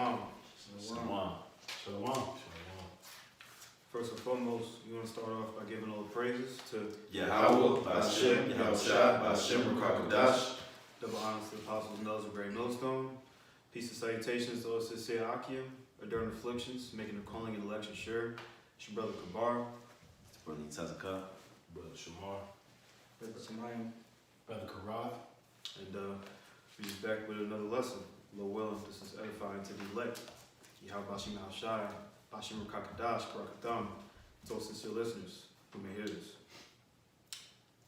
Shalom. Shalom. Shalom. First and foremost, we want to start off by giving all the praises to Yahweh, Bashem, Yahushua, Bashem, Rakakadash. double honors to the apostles and those of Great Millstone. Peace and salutations to us sincere Akim, during afflictions, making the calling and election sure. It's your brother Kabar. It's Brother Tazaka. Brother Shamar. Brother Samayim. Brother Karav. And we're just back with another lesson. Lord willing, this is edifying to the elect. Yahweh Bashim Al-Shai, Bashim Rakakadash, Barakatam. To all sincere listeners who may hear this.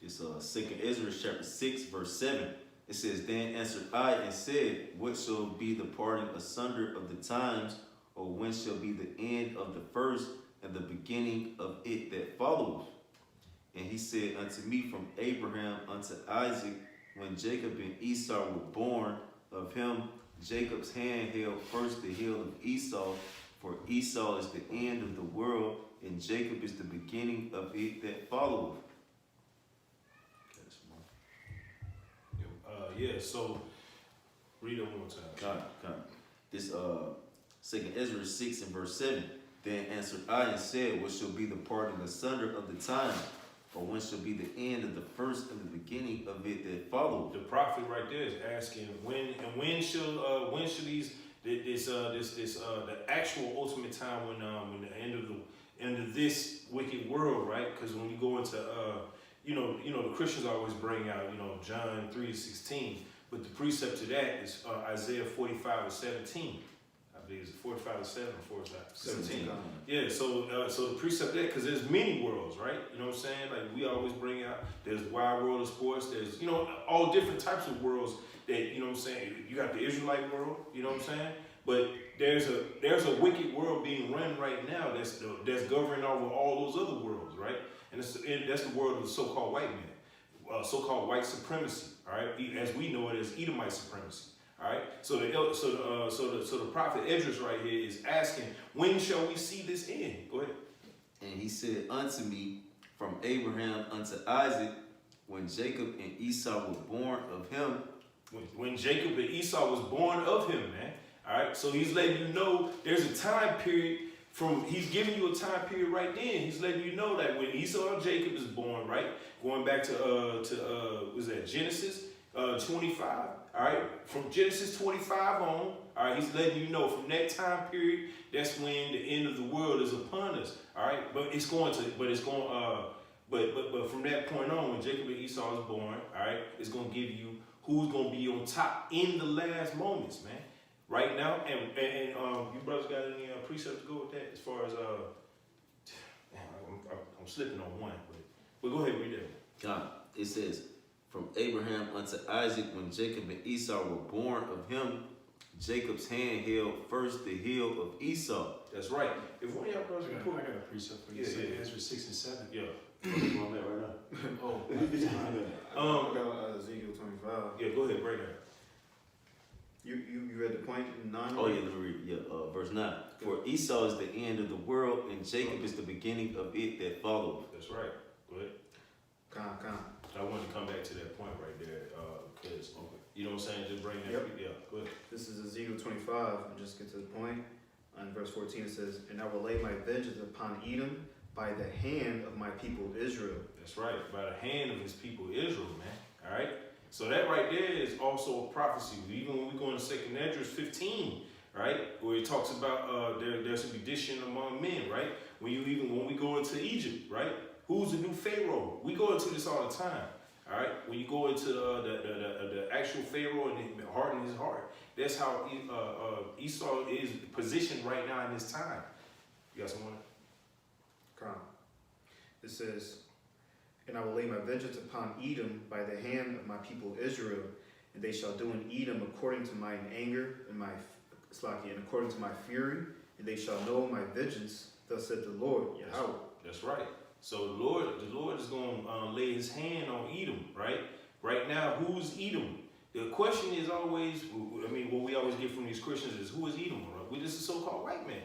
It's 2nd Ezra chapter 6, verse 7. It says, Then answered I and said, What shall be the parting asunder of the times, or when shall be the end of the first and the beginning of it that followeth? And he said unto me, From Abraham unto Isaac, when Jacob and Esau were born, of him Jacob's hand held first the heel of Esau, for Esau is the end of the world, and Jacob is the beginning of it that followeth. So read it one more time. Come. This 2nd Ezra 6 and verse 7. Then answered I and said, What shall be the parting asunder of the time, or when shall be the end of the first and the beginning of it that followeth? The prophet right there is asking when shall these the actual ultimate time when the end of this wicked world, right? Because when you go into the Christians always bring out John 3:16, but the precept to that is Isaiah 45:17. I believe it's 45 to 7 or 17. Yeah, so the precept there, because there's many worlds, right? You know what I'm saying? Like we always bring out, there's wide world of sports, there's all different types of worlds that, you know what I'm saying? You got the Israelite world, you know what I'm saying? But there's a wicked world being run right now that's governing over all those other worlds, right? And that's the world of the so-called white man, so-called white supremacy, all right? As we know it as Edomite supremacy. All right, so the prophet Esdras right here is asking, when shall we see this end? Go ahead. And he said unto me, From Abraham unto Isaac, when Jacob and Esau were born of him. When Jacob and Esau was born of him, man. All right, so he's letting you know there's a time period he's giving you a time period right then. He's letting you know that when Esau and Jacob is born, right, going back to was that Genesis 25. All right, from Genesis 25 on, all right, he's letting you know from that time period, that's when the end of the world is upon us. All right, but from that point on, when Jacob and Esau is born, all right, it's going to give you who's going to be on top in the last moments, man. Right now, and you brothers got any precepts to go with that as far as I'm slipping on one, but go ahead and read that. God, it says, From Abraham unto Isaac, when Jacob and Esau were born of him, Jacob's hand held first the heel of Esau. That's right. If one of y'all brothers can pull, I got a precept for you. Yeah. Ezra 6 and 7. Yeah. I'm on that right now. Oh. I got Ezekiel 25. Yeah, go ahead, break that. You read the point in 9? Oh yeah, let me read it. Yeah, verse 9. For Esau is the end of the world, and Jacob is the beginning of it that followeth. That's right. Go ahead. Con. I wanted to come back to that point right there, because you know what I'm saying. Just bring that. Yep. Yeah. Go ahead. This is Ezekiel 25, and just get to the point. In verse 14 it says, And I will lay my vengeance upon Edom by the hand of my people Israel. That's right. By the hand of his people Israel, man. All right. So that right there is also a prophecy. Even when we go into 2nd Ezra 15, right, where it talks about there's a sedition among men, right? When we go into Egypt, right? Who's the new Pharaoh? We go into this all the time. All right. When you go into the actual Pharaoh and harden his heart, that's how Esau is positioned right now in this time. You got someone? Con. It says, And I will lay my vengeance upon Edom by the hand of my people Israel, and they shall do in Edom according to mine anger and and according to my fury, and they shall know my vengeance. Thus said the Lord, Yahweh. That's right. So the Lord is going to lay his hand on Edom, right? Right now, who's Edom? The question is always, what we always get from these Christians is, who is Edom? Right? This is so-called white man.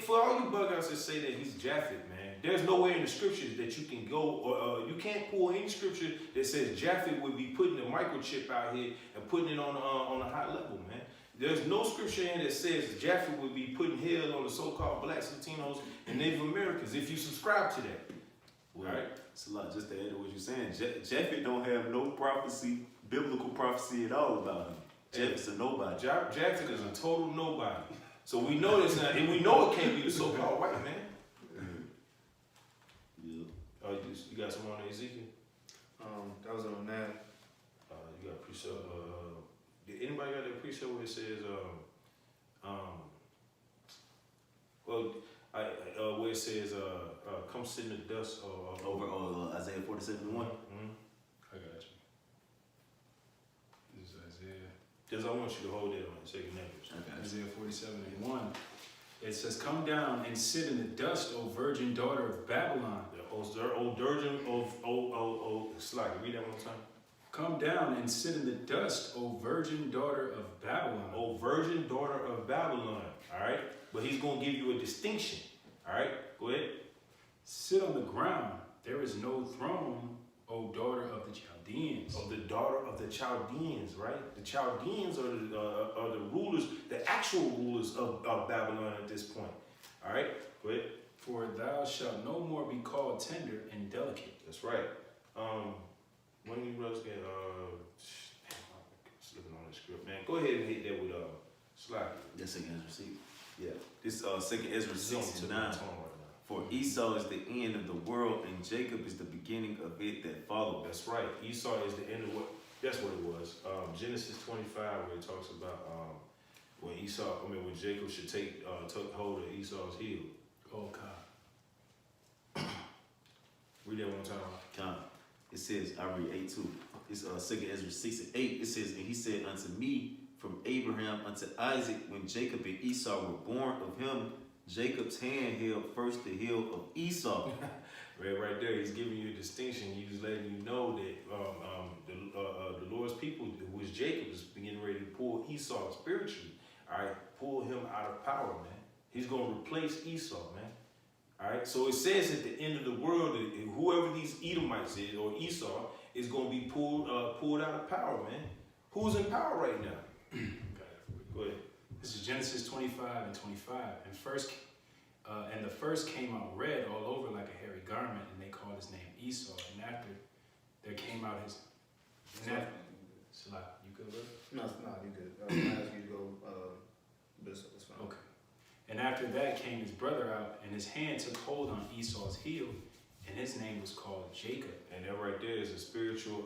For all you bug outs that say that he's Japheth, man, there's nowhere in the scriptures that you can go, or you can't pull any scripture that says Japheth would be putting a microchip out here and putting it on a high level, man. There's no scripture in that says Japheth would be putting hell on the so-called blacks, Latinos, and Native Americans if you subscribe to that. Well, Right. it's a lot. Just to add to what you're saying, Japheth don't have no prophecy, biblical prophecy at all about him. Japheth's a nobody. Japheth is a total nobody. So we know this now, and we know it can't be the so-called white man. Yeah. Oh, you got someone on Ezekiel? That was on that. You got precept. Did anybody got that precept where it says, where it says, come sit in the dust Over Isaiah 47:1. I got you. This is Isaiah. Because I want you to hold that on the second language. Okay. Isaiah 47:1. It says, "Come down and sit in the dust, O virgin daughter of Babylon. Old Durgeon, Slack, read that one more time. Come down and sit in the dust, O virgin daughter of Babylon." Oh, virgin daughter of Babylon. All right, but he's gonna give you a distinction. All right, go ahead. "Sit on the ground. There is no throne, O daughter of the Chaldeans." Of the daughter of the Chaldeans, right? The Chaldeans are the rulers, the actual rulers of Babylon at this point. All right, go ahead. "For thou shalt no more be called tender and delicate." That's right. When you brothers get slipping on the script, man. Go ahead and hit that with Slack. That's second Ezra 6. Yeah. This second Ezra It's on 6 the and tip of my 9. tongue right now. For Esau is the end of the world, and Jacob is the beginning of it that follows. That's right. Esau is the end of what? That's what it was. Genesis 25, where it talks about when Jacob should take hold of Esau's heel. Oh God. Read that one time. Come. It says, I read 8:2. It's second Ezra 6 and 8. It says, and he said unto me from Abraham unto Isaac, when Jacob and Esau were born of him, Jacob's hand held first the heel of Esau. Right there, he's giving you a distinction. He's letting you know that the Lord's people, who is Jacob, is getting ready to pull Esau spiritually. All right, pull him out of power, man. He's going to replace Esau, man. All right, so it says at the end of the world, that whoever these Edomites is or Esau is going to be pulled out of power, man. Who's in power right now? Got it for you. Go ahead. This is Genesis 25 and 25. And the first came out red all over like a hairy garment, and they called his name Esau. And after there came out his. Salah, you good with it? No, you good. I was gonna ask you to go. This is fine. Okay. And after that came his brother out, and his hand took hold on Esau's heel, and his name was called Jacob. And that right there is a spiritual,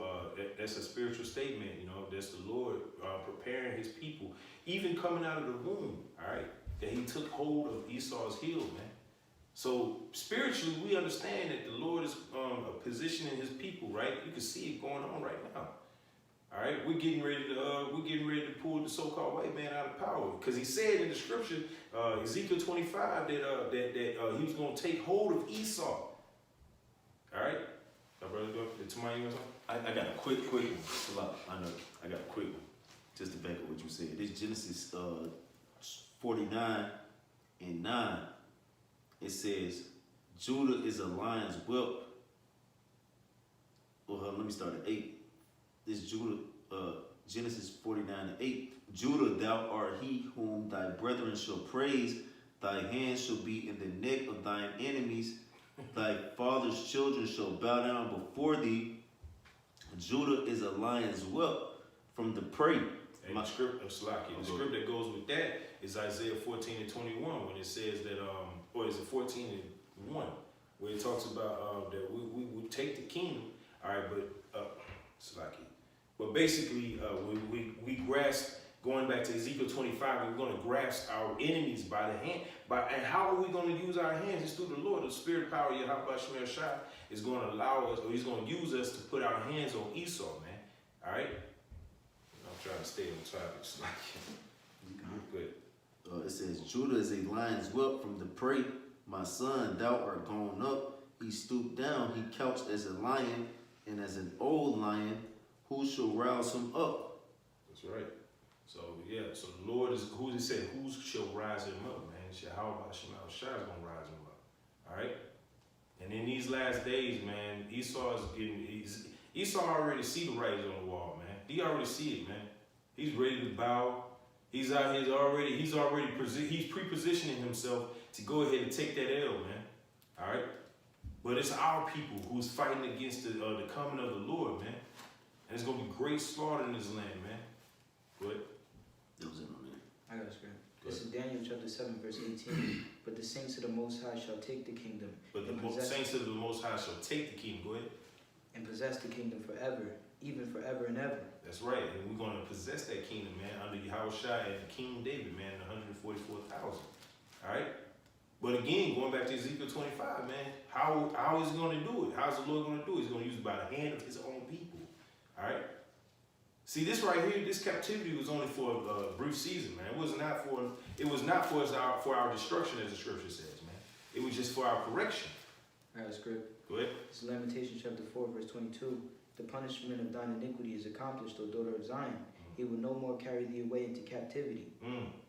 that's a spiritual statement, you know, that's the Lord preparing his people, even coming out of the womb, all right, that he took hold of Esau's heel, man. So spiritually, we understand that the Lord is positioning his people, right? You can see it going on right now. All right, we're getting ready to pull the so-called white man out of power, because he said in the scripture, Ezekiel 25, that he was going to take hold of Esau. All right, my brother, go. Did somebody you want something? I got a quick one. Salah, I know. I got a quick one. Just to back up what you said. This Genesis 49 and 9. It says, Judah is a lion's whelp. Well, let me start at 8. This Judah, Genesis 49 and 8. Judah, thou art he whom thy brethren shall praise. Thy hand shall be in the neck of thine enemies. Thy father's children shall bow down before thee. Judah is a lion's whelp from the prey. And the script of Slakia, the script that goes with that is Isaiah 14 and 21, when it says that, or is it 14 and 1, where it talks about that we would take the kingdom. All right, but Slakia. But basically, we grasp, going back to Ezekiel 25, we're going to grasp our enemies by the hand. And how are we going to use our hands? It's through the Lord. The spirit power, Yahweh Shemel Shai, is going to allow us, or he's going to use us to put our hands on Esau, man. All right? I'm trying to stay on topic. It's good. It says, Judah is a lion's whelp from the prey. My son, thou art gone up. He stooped down. He couched as a lion, and as an old lion, who shall rouse him up? That's right. So, yeah, so the Lord is, who he said, who shall rise him up, man? Yahweh Shemel Shai is going to rise him up. All right? And in these last days, man, Esau already see the writings on the wall, man. He already see it, man. He's ready to bow. He's out here already. He's pre-positioning himself to go ahead and take that L, man. All right. But it's our people who's fighting against the coming of the Lord, man. And it's gonna be great slaughter in this land, man. Go ahead. That was it on there. I got a script. This is Daniel chapter 7, verse 18. But the saints of the Most High shall take the kingdom But the and possess, saints of the Most High shall take the kingdom. Go ahead. and possess the kingdom forever, even forever and ever. That's right. And we're gonna possess that kingdom, man, under Yahushua and King David, man, 144,000. All right. But again, going back to Ezekiel 25, man, how is he gonna do it? How's the Lord gonna do it? He's gonna use it by the hand of his own people. All right. See, this right here, this captivity was only for a brief season, man. It was not for our destruction, as the scripture says, man. It was just for our correction. I got a script. Go ahead. It's Lamentation chapter 4, verse 22. The punishment of thine iniquity is accomplished, O daughter of Zion. He will no more carry thee away into captivity.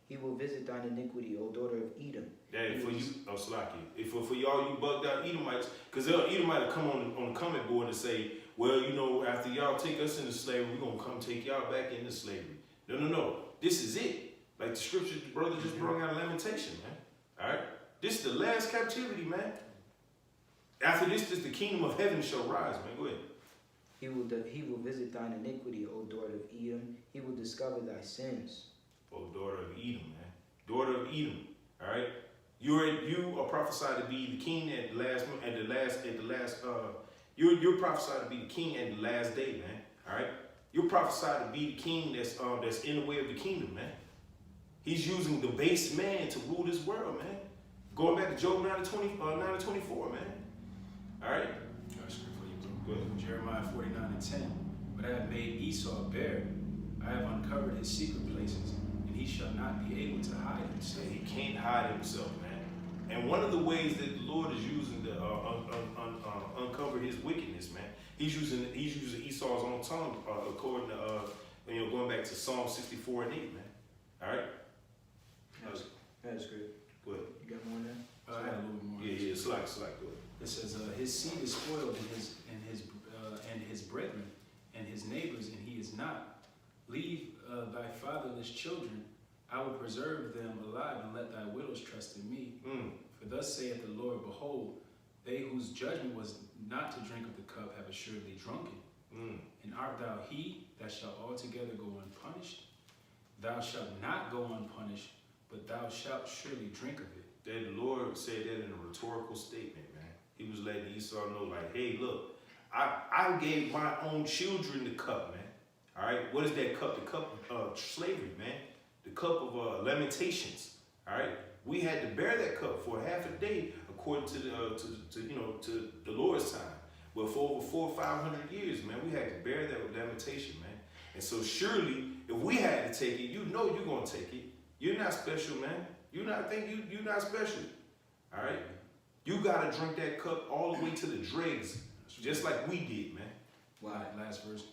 He will visit thine iniquity, O daughter of Edom. Yeah, for you, Slaki. For y'all, you bugged out Edomites, because Edomite come on the comment board and say, well, you know, after y'all take us into slavery, we're going to come take y'all back into slavery. No. This is it. Like the scripture the brother just brought out Lamentation, man. All right? This is the last captivity, man. After this, the kingdom of heaven shall rise, man. Go ahead. He will visit thine iniquity, O daughter of Edom. He will discover thy sins. Oh, daughter of Edom, man. Daughter of Edom. All right? You are prophesied to be the king you're prophesied to be the king at the last day, man. All right? You're prophesied to be the king that's in the way of the kingdom, man. He's using the base man to rule this world, man. Going back to Job 9:24, man. All right? I got a script for you, Go bro. ahead. Jeremiah 49:10. But I have made Esau bare. I have uncovered his secret places, and he shall not be able to hide himself. He can't hide himself, man. And one of the ways that the Lord is using to uncover his wickedness, man, he's using Esau's own tongue, according to going back to Psalm 64 and 8, man. All right. I got a script. Go ahead. You got more on that? I had a little bit more. Yeah, it's like go ahead. It says, his seed is spoiled and his brethren and his neighbors, and he is not. Leave thy fatherless children. I will preserve them alive, and let thy widows trust in me. For thus saith the Lord, behold, they whose judgment was not to drink of the cup have assuredly drunken. And art thou he that shall altogether go unpunished? Thou shalt not go unpunished, but thou shalt surely drink of it. Then the Lord said that in a rhetorical statement, man. He was letting Esau know, like, hey, look, I gave my own children the cup, man. All right, what is that cup? The cup of slavery, man. The cup of lamentations. All right, we had to bear that cup for half a day, according to the Lord's time. But for over 400 or 500 years, man, we had to bear that lamentation, man. And so surely, if we had to take it, you know you're gonna take it. You're not special, man. You're not special. All right, you gotta drink that cup all the way to the dregs, just like we did, man. Wow. Last verse.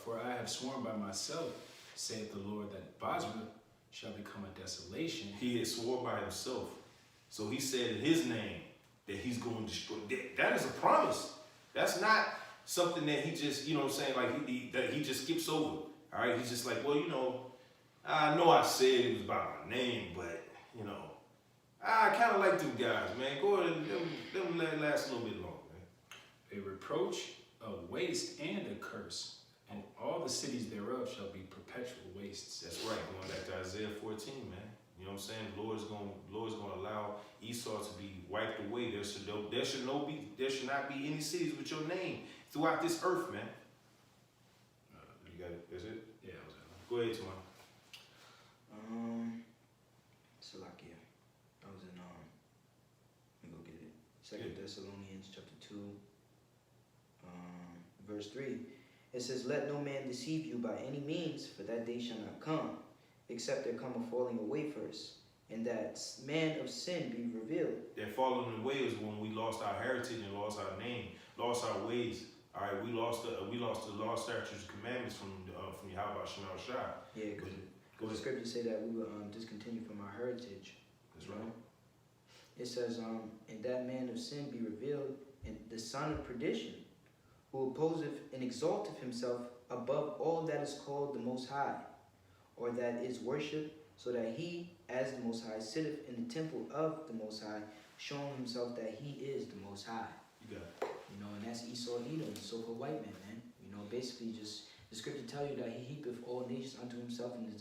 For I have sworn by myself, saith the Lord, that Basra shall become a desolation. He had swore by himself. So he said in his name that he's going to destroy. That is a promise. That's not something that he just, like he just skips over. All right, he's just like, well, I know I said it was by my name, but, I kind of like them guys, man. Go ahead and let them last a little bit longer, man. A reproach, a waste, and a curse. And all the cities thereof shall be perpetual wastes. That's right. Going back to Isaiah 14, man. You know what I'm saying? The Lord's going to allow Esau to be wiped away. There should not be any cities with your name throughout this earth, man. You got it? Is it? Yeah, that was it. Go ahead, Tamar. Salakia. I was in let me go get it. 2 Thessalonians chapter 2, verse 3. It says, let no man deceive you by any means, for that day shall not come, except there come a falling away first, and that man of sin be revealed. That falling away is when we lost our heritage and lost our name, lost our ways. All right, we lost the law, statutes, and commandments from Yahweh Shemal Shai. Yeah, because the scriptures say that we will discontinue from our heritage. That's right. It says, and that man of sin be revealed, and the son of perdition, who opposeth and exalteth himself above all that is called the Most High, or that is worshipped, so that he, as the Most High, sitteth in the temple of the Most High, showing himself that he is the Most High. You got it. You know, and that's Esau, Edom, the so-called white man. You know, basically just, the scripture tell you that he heapeth all nations unto himself, and his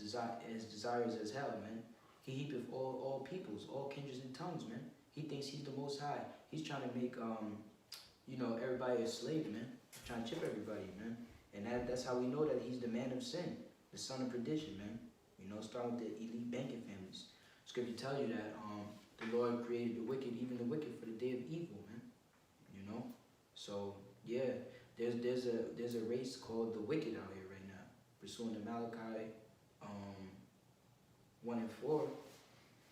desires as hell, man. He heapeth all peoples, all kindreds and tongues, man. He thinks he's the Most High. He's trying to make, you know, everybody a slave, man. Trying to chip everybody, man. And that's how we know that he's the man of sin, the son of perdition, man. You know, starting with the elite banking families. Scripture tell you that the Lord created the wicked, even the wicked, for the day of evil, man. You know, so yeah, there's a race called the wicked out here right now, pursuing the Malachi 1:4.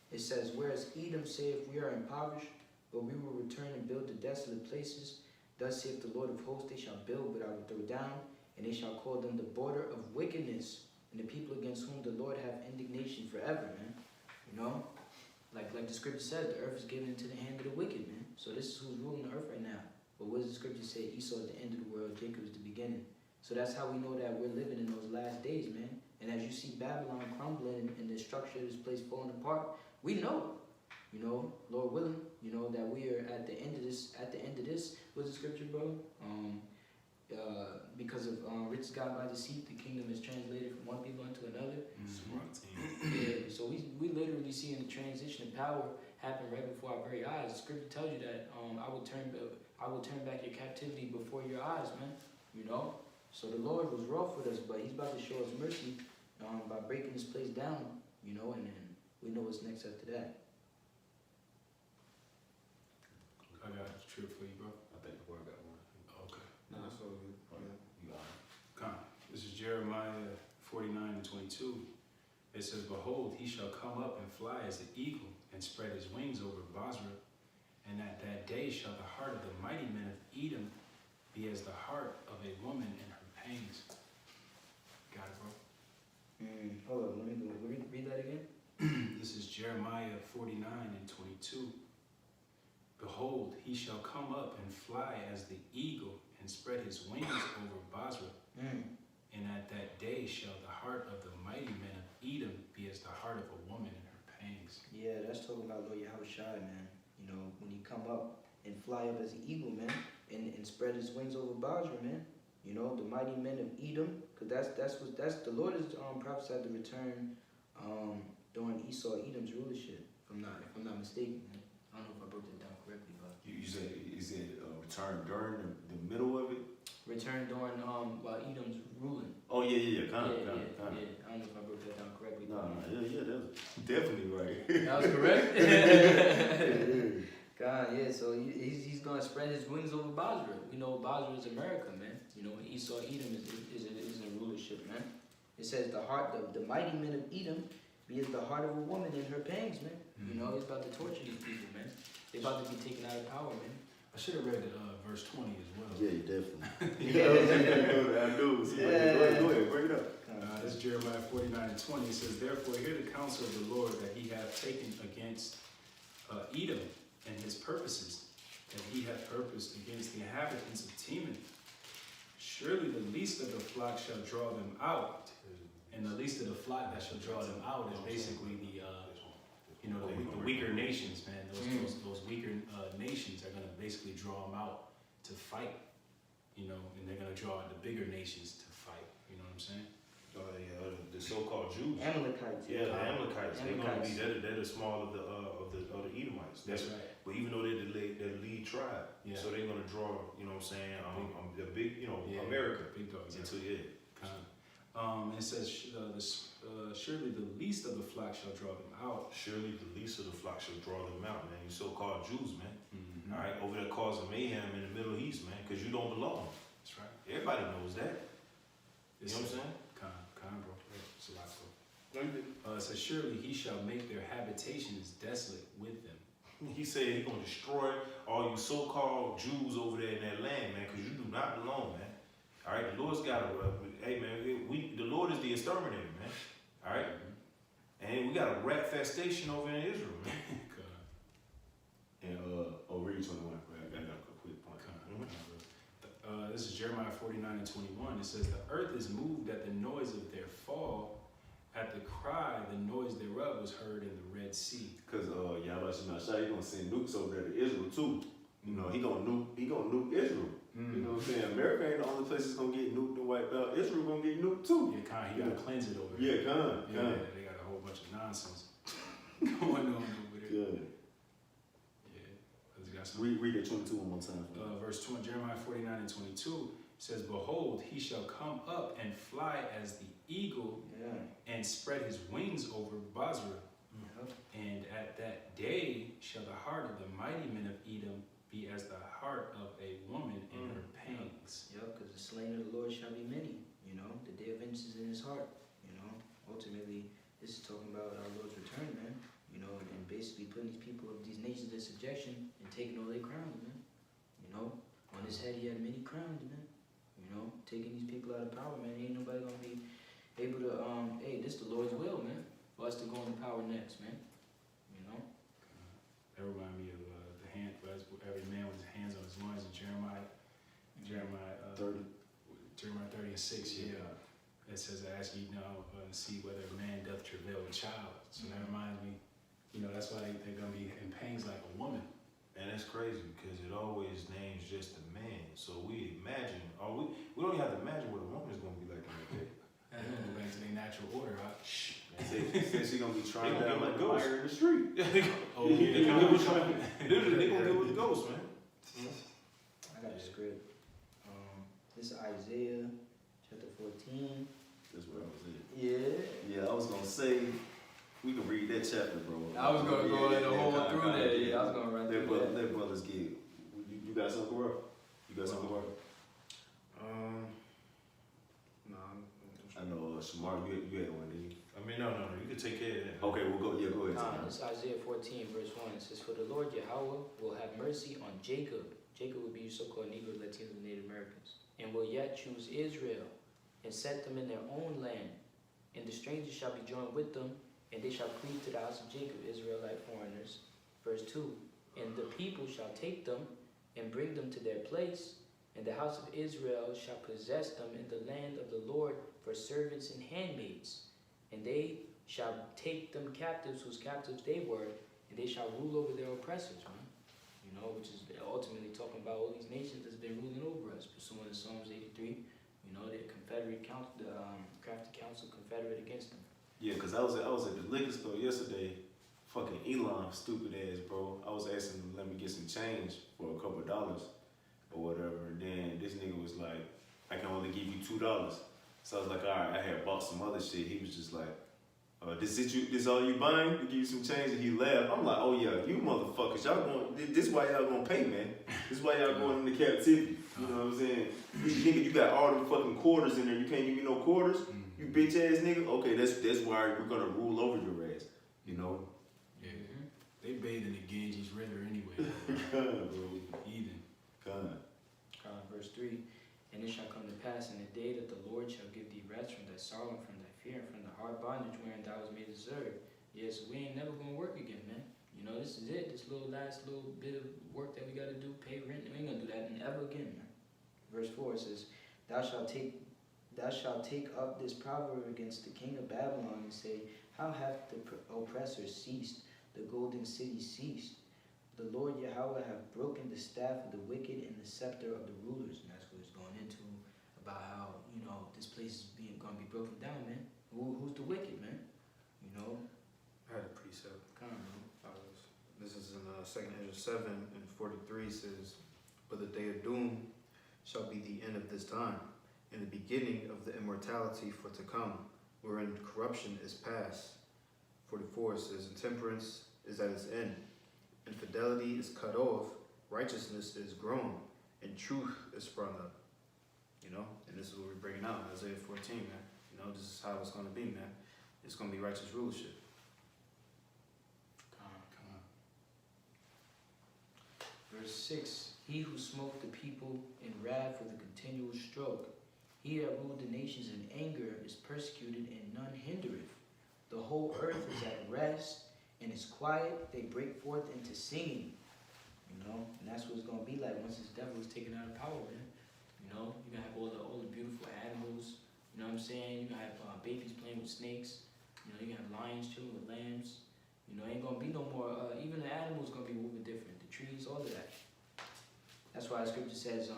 It says, whereas Edom saith, we are impoverished, but we will return and build the desolate places. Thus saith the Lord of hosts, they shall build, but I will throw down, and they shall call them the border of wickedness, and the people against whom the Lord have indignation forever, man. You know, like the scripture says, the earth is given into the hand of the wicked, man. So this is who's ruling the earth right now. But what does the scripture say? Esau at the end of the world, Jacob is the beginning. So that's how we know that we're living in those last days, man. And as you see Babylon crumbling and the structure of this place falling apart, we know, you know, Lord willing, you know, that we are at the end of this, what's the scripture, bro? Because of riches gotten by deceit, the kingdom is translated from one people unto another. Yeah, so we literally seeing the transition of power happen right before our very eyes. The scripture tells you that I will turn back your captivity before your eyes, man. You know, so the Lord was rough with us, but He's about to show us mercy by breaking this place down. You know, and then we know what's next after that. I got a trip for you, bro. I think before I got one. Okay. No, that's all good. You got it. Come. This is Jeremiah 49:22. It says, behold, he shall come up and fly as an eagle and spread his wings over Basra. And at that day shall the heart of the mighty men of Edom be as the heart of a woman in her pangs. Got it, bro? Hold on, let me go. Read that again. This is Jeremiah 49:22. Behold, he shall come up and fly as the eagle and spread his wings over Basra. And at that day shall the heart of the mighty men of Edom be as the heart of a woman in her pangs. Yeah, that's talking about Lord Yahushua, man. You know, when he come up and fly up as an eagle, man, and spread his wings over Basra, man. You know, the mighty men of Edom, because that's the Lord is prophesied to return during Esau Edom's rulership, if I'm not mistaken, man. I don't know if I broke that down correctly, but You said return during the middle of it? return during while Edom's ruling. Oh yeah, kind of. Yeah. I don't know if I broke that down correctly. No, that's definitely right. That was correct. God, yeah. So he's gonna spread his wings over Basra. We know Basra is America, man. You know, Esau Edom is in rulership, man. It says the mighty men of Edom be as the heart of a woman in her pangs, man. You know, he's about to torture these people, man. They're about to be taken out of power, man. I should have read verse 20 as well. Yeah, you definitely. I do. So go ahead, bring it up. This is Jeremiah 49:20. It says, therefore hear the counsel of the Lord that he hath taken against Edom and his purposes, that he hath purposed against the inhabitants of Teman. Surely the least of the flock shall draw them out. And the least of the flock that shall draw them out is basically the weaker nations, man. Those weaker nations are gonna basically draw them out to fight, you know, and they're gonna draw the bigger nations to fight. You know what I'm saying? The so-called Jews. Amalekites. Yeah, the Amalekites. They're gonna be they're the small of the Edomites. That's right. But even though they're the lead tribe, Yeah. so they're gonna draw. You know what I'm saying? The big, America Big dogs. into it. It says, surely the least of the flock shall draw them out. Surely the least of the flock shall draw them out, man. You so-called Jews, man. Mm-hmm. All right, over there causing mayhem in the Middle East, man, because you don't belong. That's right. Everybody knows that. You know what I'm saying? Con, bro. It's a lot, bro. It says, surely he shall make their habitations desolate with them. He said he's gonna destroy all you so-called Jews over there in that land, man, because you do not belong, man. All right, the Lord's got to. Hey, man, the Lord is the exterminator, man. All right, and we got a rat festation over in Israel, man. And read 21. I got a quick point. This is Jeremiah 49:21. It says, the earth is moved at the noise of their fall, at the cry, the noise thereof. was heard in the Red Sea. Cause Yahweh Shemashah, he gonna send nukes over there to Israel too. You know, he gonna nuke Israel. You know what I'm saying? America ain't the only place that's gonna get nuked and wiped out. Israel gonna get nuked too. Yeah, kind of, he gotta cleanse it over there. Yeah, Yeah, they got a whole bunch of nonsense going on over there. Yeah. Yeah. Let's got some. Read that 22 one more time. Verse 20, Jeremiah 49 and 22 says, "Behold, he shall come up and fly as the eagle Yeah. and spread his wings over Basra. Yep. And at that day shall the heart of the mighty men of Edom be as the heart of a woman in her pangs." Yep, because the slain of the Lord shall be many. You know, the day of vengeance is in his heart. You know, ultimately, this is talking about our Lord's return, man. You know, and basically putting these people of these nations in subjection and taking all their crowns, man. You know, on his head he had many crowns, man. You know, taking these people out of power, man. Ain't nobody gonna be able to, hey, this the Lord's will, man, for us to go into power next, man. You know? That remind me of the hand, every man with his hands on his loins in Jeremiah 30. Jeremiah 30 and 6, yeah. It says, "I ask you now and see whether a man doth travail a child." So that reminds me, you know, that's why they're going to be in pangs like a woman. And that's crazy because it always names just a man. So we imagine, or we don't even have to imagine what a woman's gonna be like in that day. They're going to go back to their natural order. Said she gonna be trying They gonna down get like with fire in the street. Oh, They yeah. gonna get with the ghost, man. I got a script. This is Isaiah chapter 14. That's where I was at. Yeah. Yeah, I was gonna say we can read that chapter, bro. I was gonna go in the whole kinda, through kinda, that. Yeah, I was gonna run through that. Let brothers get. You got something, bro? You got something, bro? No, I know, Shamar, you had one, didn't you? I mean, no, you can take care of that. Okay, we'll go. Yeah, go ahead. This is Isaiah 14, verse 1. It says, "For the Lord Yahweh will have mercy on Jacob." Jacob would be so-called Negroes, Latinos, and Native Americans. "And will yet choose Israel, and set them in their own land. And the strangers shall be joined with them, and they shall cleave to the house of Jacob, Israelite foreigners." Verse 2. "And the people shall take them, and bring them to their place, and the house of Israel shall possess them in the land of the Lord for servants and handmaids. And they shall take them captives, whose captives they were, and they shall rule over their oppressors," man. You know, which is ultimately talking about all these nations that's been ruling over us, pursuant to Psalms 83. You know, the Confederate council, the crafty council confederate against them. Yeah, cause I was at the liquor store yesterday. Fucking Elon, stupid ass, bro. I was asking him to let me get some change for a couple of dollars or whatever, and then this nigga was like, "I can only give you $2." So I was like, "All right." I had bought some other shit. He was just like, "This all you buying? To give you some change?" And he laughed. I'm like, "Oh yeah, you motherfuckers, y'all going? This why y'all gonna pay, man? This why y'all going into captivity? You know what I'm saying? Nigga, you got all them fucking quarters in there. You can't give me no quarters. You bitch ass nigga. Okay, that's why we're gonna rule over your ass. You know." Yeah. They bathe in the Ganges River anyway. God, bro. Heathen. God. Verse 3. "And it shall come to pass in the day that the Lord shall give thee rest from thy sorrow and from thy fear and from the hard bondage wherein thou was made to serve." Yes, we ain't never gonna work again, man. You know, this is it. This last little bit of work that we gotta do, pay rent. We ain't gonna do that ever again, man. Verse 4 says, Thou shalt take up this proverb against the king of Babylon and say, How hath the oppressor ceased? The golden city ceased. The Lord Yahweh hath broken the staff of the wicked and the scepter of the rulers." And that's what it's going into, about how, you know, this place is going to be broken down, man. Who's the wicked, man? You know? I had a precept. Come on, man. This is in 2 Ezra 7 and 43 says, "But the day of doom shall be the end of this time, and the beginning of the immortality for to come, wherein corruption is past." 44 says, "Intemperance is at its end, infidelity is cut off, righteousness is grown, and truth is sprung up." You know, and this is what we're bringing out in Isaiah 14, man. You know, this is how it's going to be, man. It's going to be righteous rulership. Come on. Verse 6, "He who smote the people in wrath with a continual stroke, he that ruled the nations in anger is persecuted, and none hindereth. The whole earth is at rest and is quiet. They break forth into singing." You know, and that's what it's gonna be like once this devil is taken out of power, man. You know, you're gonna have all the beautiful animals. You know what I'm saying? You're gonna have babies playing with snakes. You know, you can have lions chilling with lambs. You know, ain't gonna be no more. Even the animals gonna be moving different. The trees, all of that. That's why the scripture says,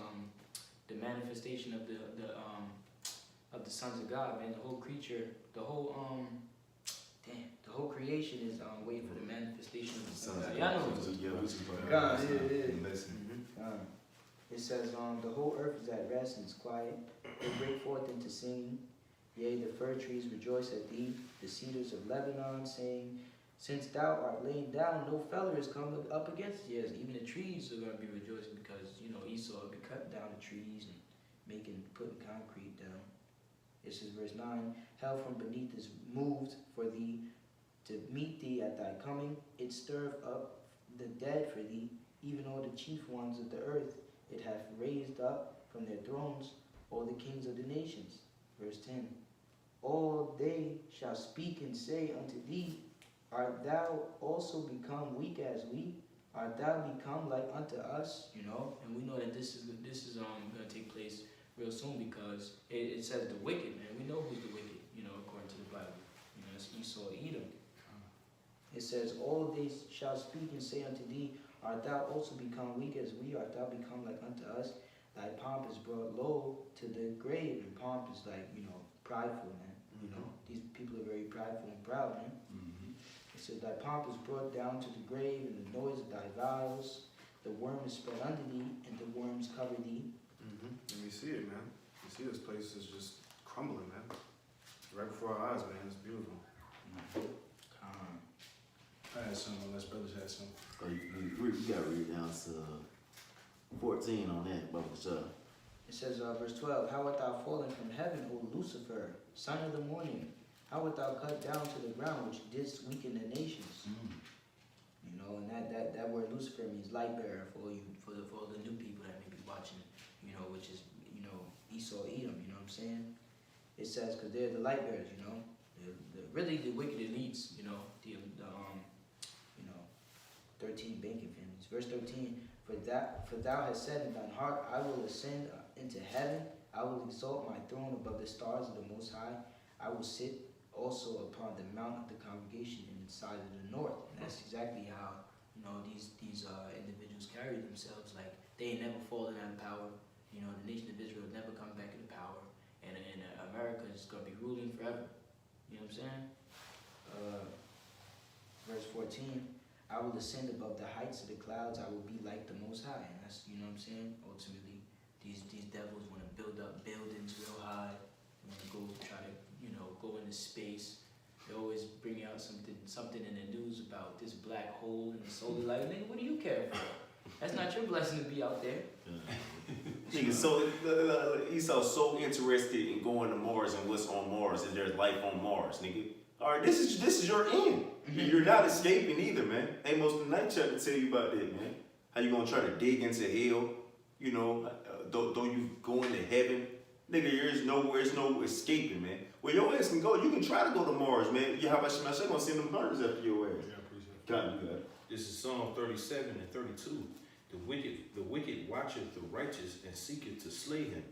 the manifestation of the sons of God, man. The whole creature, the whole creation is waiting for the manifestation of the sons of God. Y'all know what I'm Yeah, we just God, yeah. Listen. It says, the whole earth is at rest and is quiet. They break forth into singing. Yea, the fir trees rejoice at thee, the cedars of Lebanon, saying, since thou art laid down, no feller is come up against thee. Yes, even the trees are going to be rejoicing because, you know, Esau will be cutting down the trees and putting concrete down. It says, verse 9, hell from beneath is moved for thee to meet thee at thy coming. It stirreth up the dead for thee, even all the chief ones of the earth. It hath raised up from their thrones all the kings of the nations. Verse 10, all they shall speak and say unto thee, art thou also become weak as we? Art thou become like unto us? You know, and we know that this is going to take place real soon because it says the wicked, man. We know who's the wicked, you know, according to the Bible. You know, it's Esau, Edom. It says, all they shall speak and say unto thee, art thou also become weak as we? Art thou become like unto us? Thy pomp is brought low to the grave. And pomp is like, you know, prideful, man. You know, these people are very prideful and proud, man. It says, thy pomp is brought down to the grave, and the noise of thy vows. The worm is spread under thee, and the worms cover thee. And we see it, man. You see this place is just crumbling, man. Right before our eyes, man. It's beautiful. I had some, unless brothers had some. Oh, you gotta read down to 14 on that, Baba Shah. It says, verse 12, how art thou fallen from heaven, O Lucifer, son of the morning? How art thou cut down to the ground, which didst weaken the nations? You know, and that word Lucifer means light bearer for the new people that may be watching, you know, which is, you know, Esau, Edom, you know what I'm saying? It says, because they're the light bearers, you know, really the wicked elites, you know, the 13 banking families. Verse 13, for thou hast said in thine heart, I will ascend into heaven, I will exalt my throne above the stars of the Most High, I will sit also upon the mount of the congregation in the side of the north. And that's exactly how, you know, these individuals carry themselves. Like, they ain't never fallen out of power. You know, the nation of Israel never come back into power. And America is going to be ruling forever. You know what I'm saying? Verse 14, I will ascend above the heights of the clouds. I will be like the Most High. And that's, you know what I'm saying? Ultimately, these devils want to build up buildings real high. They want to go try to, you know, go into space. They always bring out something in the news about this black hole in the solar light. Nigga, what do you care for? That's not your blessing to be out there. Nigga, so Esau's so interested in going to Mars and what's on Mars, and there's life on Mars, nigga. All right, this is your end. You're not escaping either, man. Amos the Night Chapter tell you about that, man. How you gonna try to dig into hell? You know, though you go into heaven, nigga. There's no escaping, man. Where your ass can go, you can try to go to Mars, man. You how about Shemashah gonna send them birds after your ass? Yeah, I appreciate it. God, you got it. This is Psalm 37 and 32. The wicked watcheth the righteous and seeketh to slay him.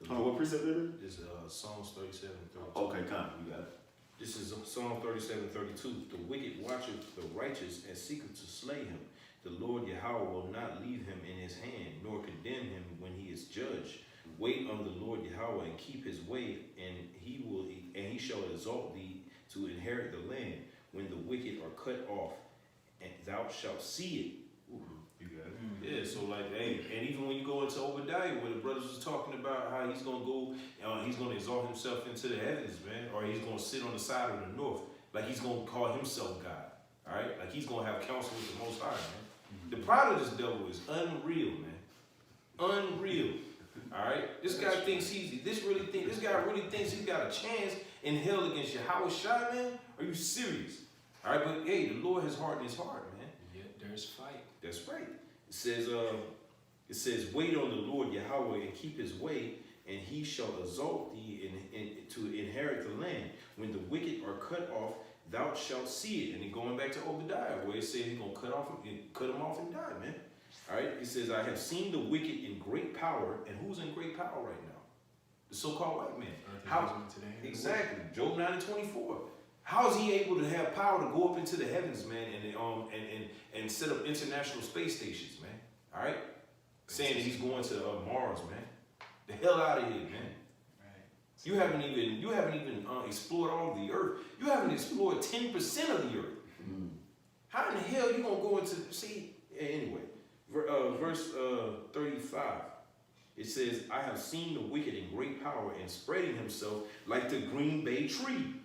What precept is it? This is Psalms 37 and 32. Okay, God, you got it. This is Psalm 37 and 32. The wicked watcheth the righteous and seeketh to slay him. The Lord Yahweh will not leave him in his hand, nor condemn him when he is judged. Wait on the Lord Yahweh and keep his way, and he shall exalt thee to inherit the land. When the wicked are cut off, and thou shalt see it. Ooh, you got it. Yeah, so like, hey, and even when you go into Obadiah, where the brothers was talking about how he's gonna go, he's gonna exalt himself into the heavens, man, or he's gonna sit on the side of the north, like he's gonna call himself God, all right? Like he's gonna have counsel with the Most High, man. The pride of this devil is unreal, man, unreal. All right, this guy thinks this guy really thinks he's got a chance in hell against Yahweh Shai, man. Are you serious? All right, but hey, the Lord has hardened his heart, man. Yeah, there's fight. That's right. It says, wait on the Lord Yahweh and keep his way, and he shall exalt thee to inherit the land. When the wicked are cut off, thou shalt see it. And then going back to Obadiah, where it says he's gonna cut him off and die, man. All right. It says, I have seen the wicked in great power, and who's in great power right now? The so-called white man. How? Exactly. Job 9 and 24. How is he able to have power to go up into the heavens, man, and set up international space stations, man? All right, saying that he's going to Mars, man. The hell out of here, man. Right. You haven't even explored all of the earth. You haven't explored 10% of the earth. How in the hell you gonna go into anyway? Verse 35. It says, I have seen the wicked in great power and spreading himself like the green bay tree.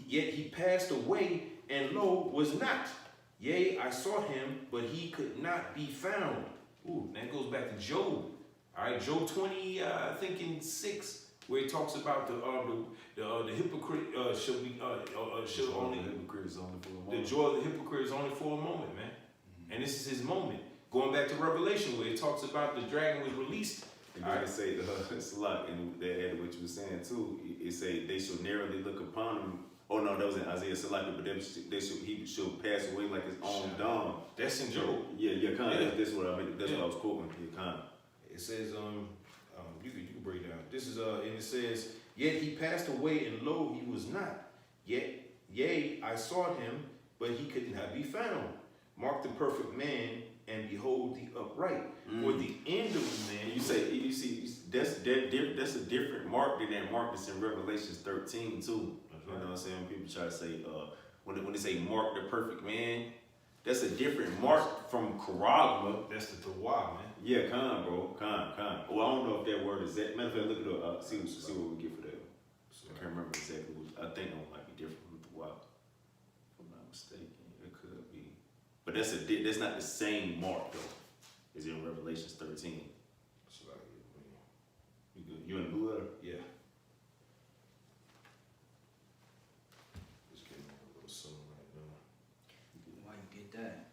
Yet he passed away, and lo, was not. Yea, I sought him, but he could not be found. Ooh, that goes back to Job. All right, Job 20, I think in 6, where he talks about the hypocrite shall only hypocrite is only for a the moment. joy of the hypocrite is only for a moment, man. And this is his moment. Going back to Revelation, where it talks about the dragon was released. And then it say, it's a lot, and they added what you were saying too. It say they shall narrowly look upon him. Oh no, that was in Isaiah Salaki, but he should pass away like his own dawn. That's in Job. Yeah, kind of. Yeah. That's what I mean. That's what I was quoting. Yeah, kind of. It says, you can break it down. This is and it says, yet he passed away, and lo, he was not. Yea, I sought him, but he could not be found. Mark the perfect man, and behold the upright. For the end of the man, You see, that's a different mark than that mark that's in Revelations 13 too. You know what I'm saying? When people try to say, when they say mark the perfect man, that's a different mark from Karagma. that's the Tawah, man. Yeah, con, bro, con. Well, I don't know if that word is that. Matter of fact, look it up. See what we get for that. I can't remember exactly what. I think it might be different from the wild. If I'm not mistaken, it could be. But that's not the same mark though. It's in Revelations 13. You good? You in the blue letter? Yeah. Just getting a little song right now. Why you get that?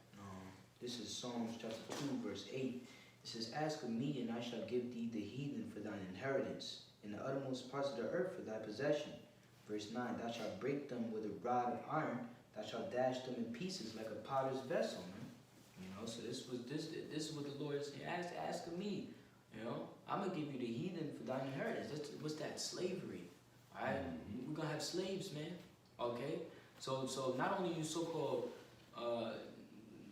This is Psalms chapter 2, verse 8. It says, ask of me, and I shall give thee the heathen for thine inheritance, in the uttermost parts of the earth for thy possession. Verse 9, thou shalt break them with a rod of iron, thou shalt dash them in pieces like a potter's vessel, man. You know, so this is what the Lord is saying. Ask of me. You know, I'm gonna give you the heathen for thine inheritance. What's that? Slavery. Alright? We're gonna have slaves, man. Okay? So not only you so-called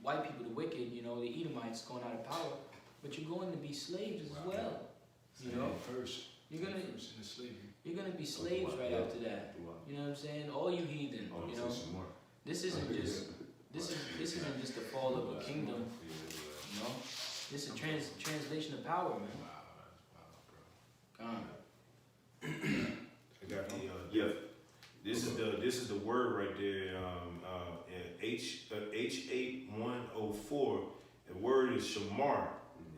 white people, the wicked, you know, the Edomites going out of power, but you're going to be slaves as well. You know? First. You're gonna First in the slavery. You're gonna be slaves right after that. You know what I'm saying? All you heathen, you know. This isn't just just the fall of a kingdom, you know. This is translation of power, man. I got the Yeah. This is the word right there. H8104. The word is shamar,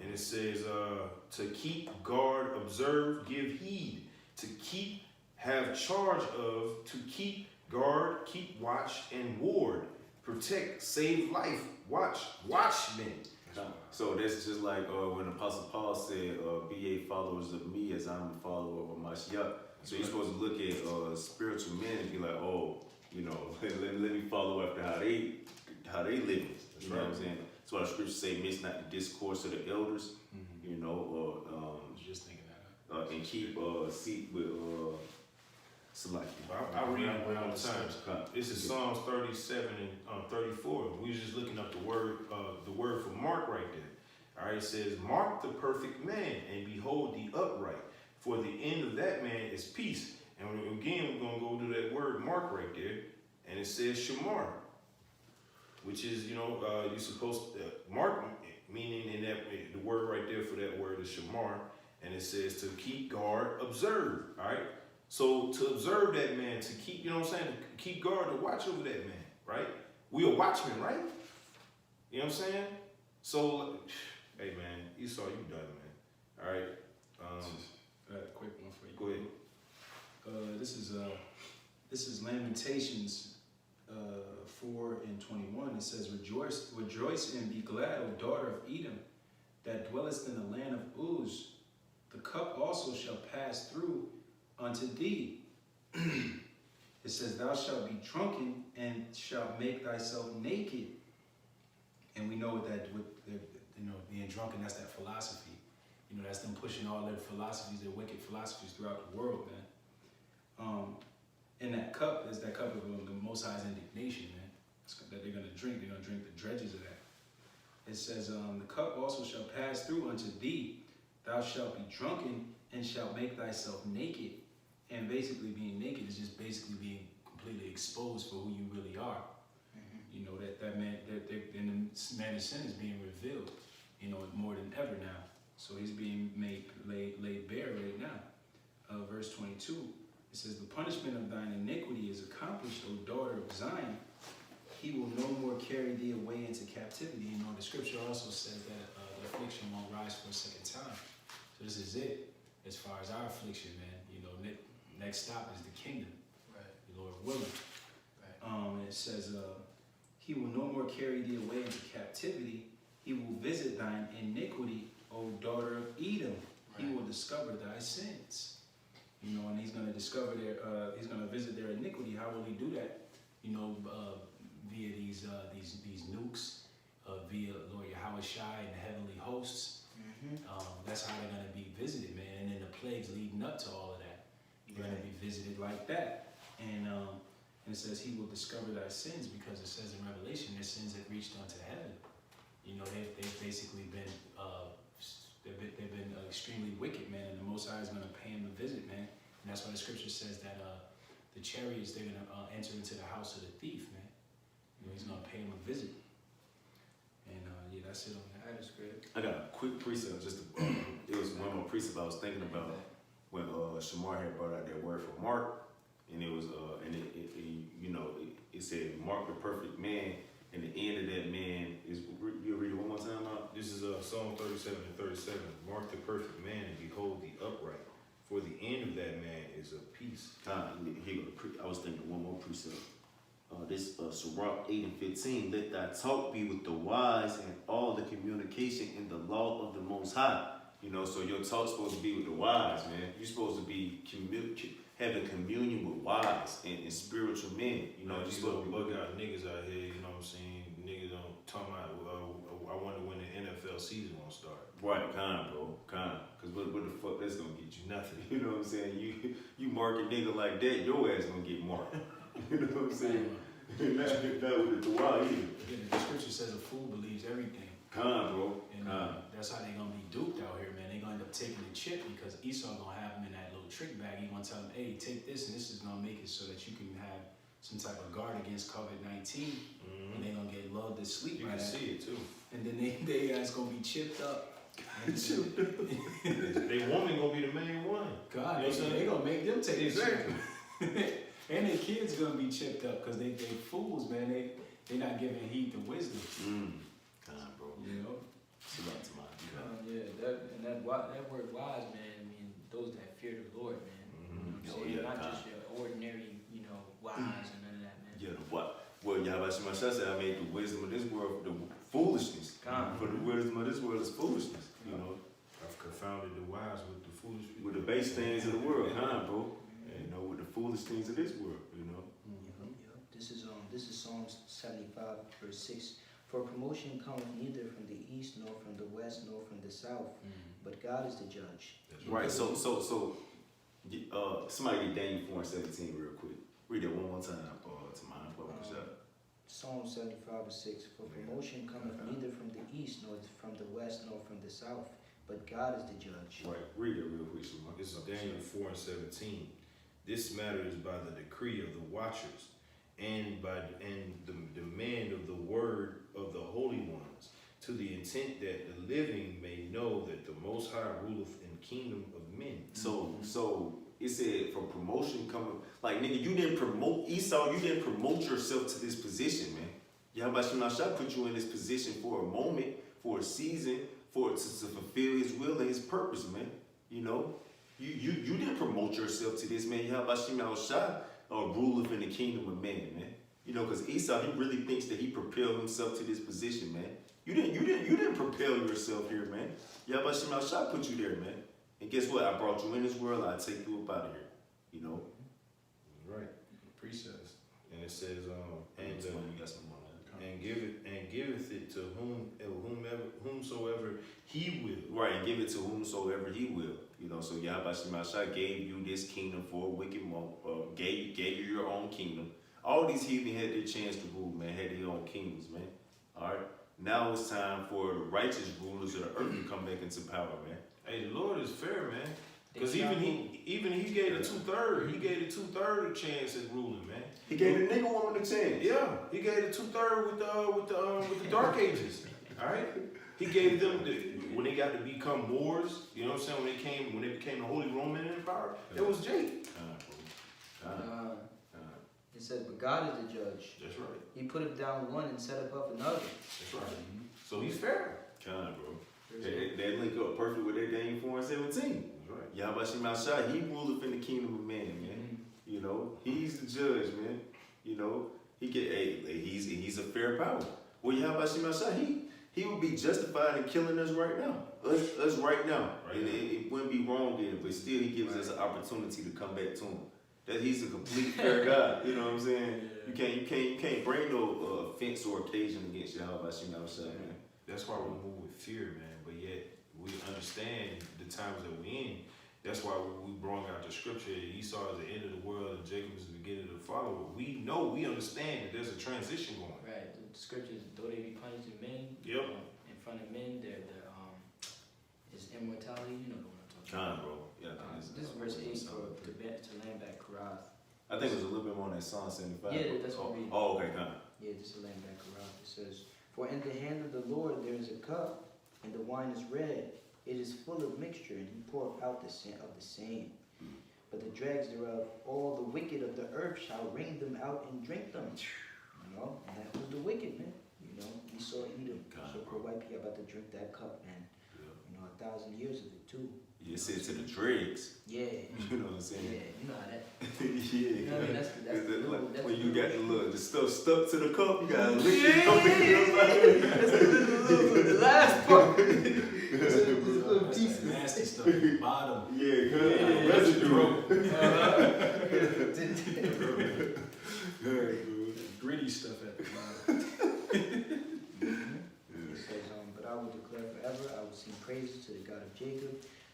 and it says to keep guard, observe, give heed, to keep, have charge of, to keep guard, keep watch, and ward, protect, save life, watchmen. So that's just like when Apostle Paul said, be ye followers of me as I'm a follower of Mashiach. So you're supposed to look at spiritual men and be like, oh, you know, let me follow after how they live. You know what I'm saying? That's why the scriptures say, miss not the discourse of the elders, you know, or I was just thinking that. and keep seat with Salaki. I read it all the time. This is Psalms 37 and 34. We was just looking up the word for mark right there. All right, it says, mark the perfect man and behold the upright, for the end of that man is peace. And again, we're gonna go to that word mark right there, and it says shamar, which is, you know, you're supposed to mark, meaning in that the word right there for that word is shamar, and it says to keep guard, observe. All right. So to observe that man, to keep, you know what I'm saying, to keep guard, to watch over that man, right? We are watchmen, right? You know what I'm saying? So, hey man, Esau, you done, man. All right. I got a quick one for you. Go ahead. This is Lamentations 4:21. It says, rejoice and be glad, O daughter of Edom, that dwellest in the land of Uz. The cup also shall pass through unto thee. It says, thou shalt be drunken and shalt make thyself naked. And we know that with being drunken, that's that philosophy. You know, that's them pushing all their philosophies, their wicked philosophies throughout the world, man. in that cup is that cup of the Most High's indignation, man. It's that they're gonna drink. They're gonna drink the dredges of that. It says, the cup also shall pass through unto thee. Thou shalt be drunken and shalt make thyself naked. And basically being naked is just basically being completely exposed for who you really are. You know, that man, and the man's sin is being revealed, you know, more than ever now. So he's being laid bare right now. Verse 22, it says, the punishment of thine iniquity is accomplished, O daughter of Zion. He will no more carry thee away into captivity. You know, the scripture also says that the affliction won't rise for a second time. So this is it as far as our affliction, man. You know, next stop is the kingdom. Right. The Lord willing. Right. And it says, he will no more carry thee away into captivity. He will visit thine iniquity, O daughter of Edom. He will discover thy sins. You know, and he's going to discover he's going to visit their iniquity. How will he do that? You know, via these nukes, via Lord Yahweh Shai and the heavenly hosts. That's how they're going to be visited, man. And then the plagues leading up to all of that, they're going to be visited like that. And it says he will discover thy sins, because it says in Revelation their sins have reached unto heaven. You know, they've basically been they've been extremely wicked, man. And the Most High is going to pay him a visit, man. And that's why the scripture says that the chariots, they're going to enter into the house of the thief, man. You know, he's going to pay him a visit. And yeah, that's it on that. That is great. I got a quick precept. It was one more precept I was thinking about when Shamar had brought out that word for Mark, and it was it said Mark the perfect man, and the end of that man is, you read it one more time out? This is Psalm 37 and 37. Mark the perfect man and behold the upright. For the end of that man is of peace. I was thinking one more precept. This Sirach 8 and 15. Let thy talk be with the wise, and all the communication in the law of the Most High. You know, so your talk's supposed to be with the wise, man. You're supposed to be having communion with wise and spiritual men. You know, These little bug out niggas out here, you know what I'm saying? Niggas don't talk about, I wonder when the NFL season won't start. Right, bro. Because what the fuck that's gonna get you? Nothing. You know what I'm saying? You mark a nigga like that, your ass gonna get marked. You know what I'm saying? Not with the wild either. Again, the scripture says a fool believes everything. Bro. And that's how they're gonna be duped out here, man. They're gonna end up taking the chip, because Esau gonna have them in that little trick bag. He's gonna tell them, hey, take this, and this is gonna make it so that you can have some type of guard against COVID-19. And they're gonna get lulled to sleep. You can see it too. And then they ass gonna be chipped up. They woman gonna be the main one. God, You know what I'm they gonna make them take Exactly. it. And their kids gonna be chipped up, because they fools, man. They not giving heed to wisdom. Bro. You know? Shout out to my That word wise, man. I mean, those that fear the Lord, man. You know what I'm saying? Not just your ordinary, wise and none of that, man. Yeah, the what? Well, Yahweh Shemashah said, I made the wisdom of this world the foolishness. For the wisdom of this world is foolishness. You know, I've confounded the wise with the foolish people. with the base things of the world, bro. And, you know, with the foolish things of this world, you know. This is Psalms 75 verse 6. For promotion cometh neither from the east nor from the west nor from the south, but God is the judge. Right. So somebody read Daniel 4 and 17 real quick. Read that one more time to my public shop. Psalm 75 verse 6. For promotion cometh neither from the east nor from the west nor from the south, but God is the judge. Right. Read it real quick, Shemar. This is Daniel 4 and 17. This matter is by the decree of the watchers, and the demand of the word of the holy ones, to the intent that the living may know that the Most High ruleth in kingdom of men. So it said for promotion coming, like nigga, you didn't promote Esau, you didn't promote yourself to this position, man. Yahweh Shemashah put you in this position for a moment, for a season, to fulfill his will and his purpose, man. You know? You didn't promote yourself to this, man. Yahweh Shemashah ruleth in the kingdom of man, man. You know, because Esau, he really thinks that he propelled himself to this position, man. You didn't propel yourself here, man. Yahweh Shemashah put you there, man. And guess what? I brought you in this world. I take you up out of here. You know. Right. Precepts. And it says, and giveth it to whomsoever he will. Right, and give it to whomsoever he will. You know, so Yahweh Shemashah gave you this kingdom for a wicked moment, gave you your own kingdom. All these heathen had their chance to rule, man, had their own kingdoms, man. All right. Now it's time for the righteous rulers of the earth to come back into power, man. Hey, the Lord is fair, man. Because They even shall he gave the 2/3. He gave the 2/3 a chance at ruling, man. He gave the nigga woman a chance. Yeah, he gave the 2/3 with the Dark Ages. All right, he gave them when they got to become Moors. You know what I'm saying? When they became the Holy Roman Empire, it was Jake. It says, but God is the judge. That's right. He put up down one and set above another. That's right. So he's fair. Kind, bro. That link up perfect with that Daniel 4:17. That's right. Yahweh Shemashah, he ruleth in the kingdom of man, man. You know, he's the judge, man. You know, he's a fair power. Well, Yahweh Shemashah, he would be justified in killing us right now. Us right now. Right And now. it wouldn't be wrong then, but still he gives us an opportunity to come back to him. That he's a complete fair God. You know what I'm saying? You can't bring no offense or occasion against Yahweh Shemashah, man. That's why we move with fear, man. But yet we understand the times that we're in. That's why we brought out the scripture. Esau is the end of the world and Jacob is the beginning of the follower. We understand that there's a transition going. Right. The scriptures, though they be punishing men, Yep. in front of men, is immortality. You know the one I'm talking Kind, about. bro. Yeah, I think This is verse 8 to land back Karath. I think it was a little bit more on that Psalm 75. Yeah, that's what we read. Oh, okay, kind of. Yeah, this is land back Karath. It says, for in the hand of the Lord there is a cup, and the wine is red. It is full of mixture, and he poureth out the same. But the dregs thereof, all the wicked of the earth shall wring them out and drink them. You know, and that was the wicked, man. You know, Esau, Edom. So poor white people about to drink that cup, man. You know, 1,000 years of it too. You said to the dregs. Yeah. You know what I'm saying? Yeah, you know how that. Yeah. You know what I mean? That's Like, when the you little got shit. the stuff stuck to the cup, you gotta lick Yeah, it up. That's a little, the last part. This little That's piece. that nasty stuff at the bottom. Yeah, good. Residue. Gritty stuff at the bottom. It says, but I will declare forever, I will sing praises to the God of Jacob.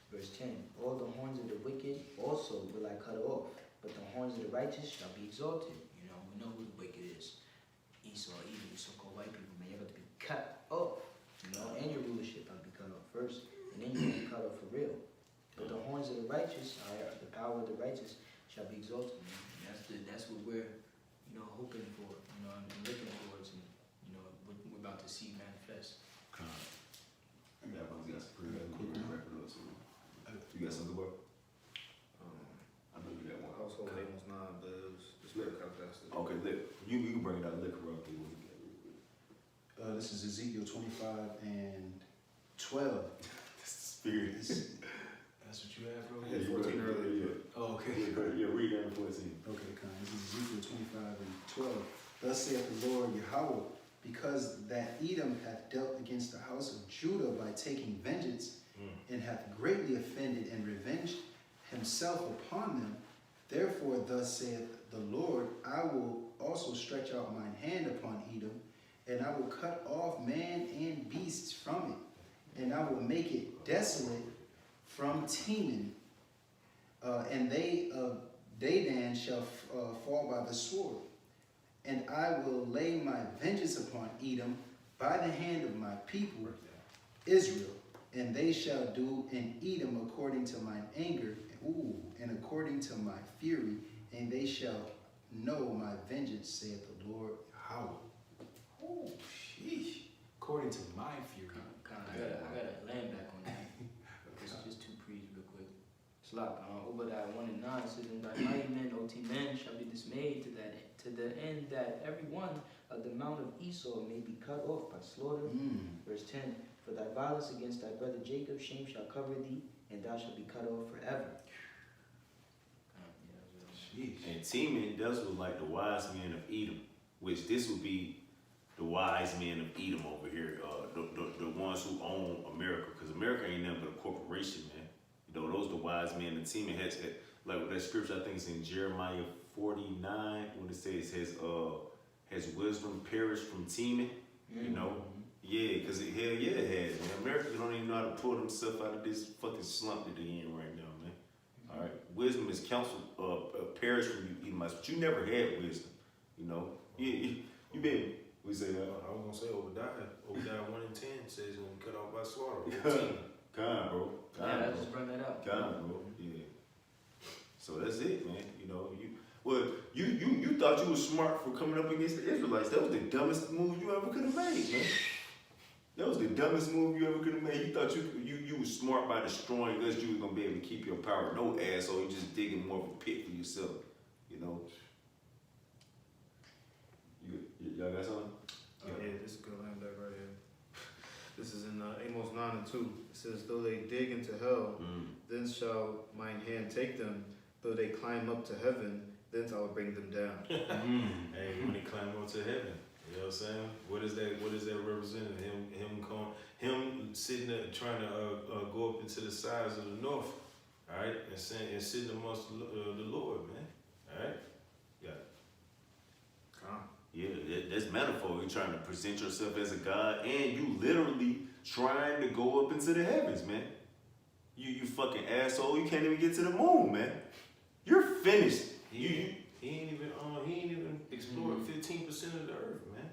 Verse 10, all the horns of the wicked also will I cut off, but the horns of the righteous shall be exalted. You know, we know who the wicked is. Esau, Edom, so-called white people, man, you're about to be cut off. You know, and your rulership about to be cut off first, and then you're going to be cut off for real. But the horns of the righteous, the power of the righteous shall be exalted, man. And that's what we're, you know, hoping for, you know, and looking towards, and, you know, we're about to see manifest. Yeah, but we got some pretty quick to wrap it up. So. You got something, boy? I know you got one. Household name was 9, but it was the spirit kind of faster. Okay, you can bring it out liquor up. This is Ezekiel 25 and 12. That's the spirit. That's what you have, bro? I had 14 earlier. Oh, okay. Yeah, read that in 14. Okay, kind. This is Ezekiel 25 and 12. Thus saith the Lord Yahweh, because that Edom hath dealt against the house of Judah by taking vengeance, and hath greatly offended and revenged himself upon them, therefore thus saith the Lord, I will also stretch out mine hand upon Edom, and I will cut off man and beasts from it, and I will make it desolate from Teman, and they of Dedan shall fall by the sword. And I will lay my vengeance upon Edom by the hand of my people, Israel, and they shall do in Edom according to mine anger, and according to my fury, and they shall know my vengeance, saith the Lord Yahweh. Oh, sheesh. According to my fury. I gotta land back on that. Just two pre's real quick. Slop, Obadiah 1 and 9 says, and thy mighty men, OT men, shall be dismayed to the end that every one of the mount of Esau may be cut off by slaughter. Verse 10, for thy violence against thy brother Jacob, shame shall cover thee, and thou shalt be cut off forever. And Teman, those were like the wise men of Edom, which this would be the wise men of Edom over here, the ones who own America, because America ain't nothing but a corporation, man. You know, those are the wise men. And Teman has, like that scripture, I think it's in Jeremiah 49, when it says, has wisdom perished from Teman? You know? Yeah, because hell yeah, it has, man. America don't even know how to pull themselves out of this fucking slump that they're in right now. wisdom is counsel perish from you, Edomites, but you never had wisdom. You know, you been. We say that. I was gonna say Obadiah 1:10 says he's gonna be cut off by slaughter. God, bro. Yeah, I God, just brought that up. God, bro. Yeah. So that's it, man. You know, you thought you was smart for coming up against the Israelites. That was the dumbest move you ever could have made, man. That was the dumbest move you ever could have made. You thought you was smart by destroying us. You was gonna be able to keep your power. No, asshole. You just digging more of a pit for yourself. You know. Y'all got something? Yeah, this is good land back right here. This is in Amos 9:2. It says, though they dig into hell, then shall mine hand take them. Though they climb up to heaven, then I will bring them down. Hey, when they climb up to heaven, you know what I'm saying? What is that representing? Him sitting there trying to go up into the sides of the north, all right, and sitting amongst the Lord, man, all right. Yeah, that's metaphor. You're trying to present yourself as a god, and you literally trying to go up into the heavens, man. You fucking asshole. You can't even get to the moon, man. You're finished. He ain't even explored 15% of the earth, man.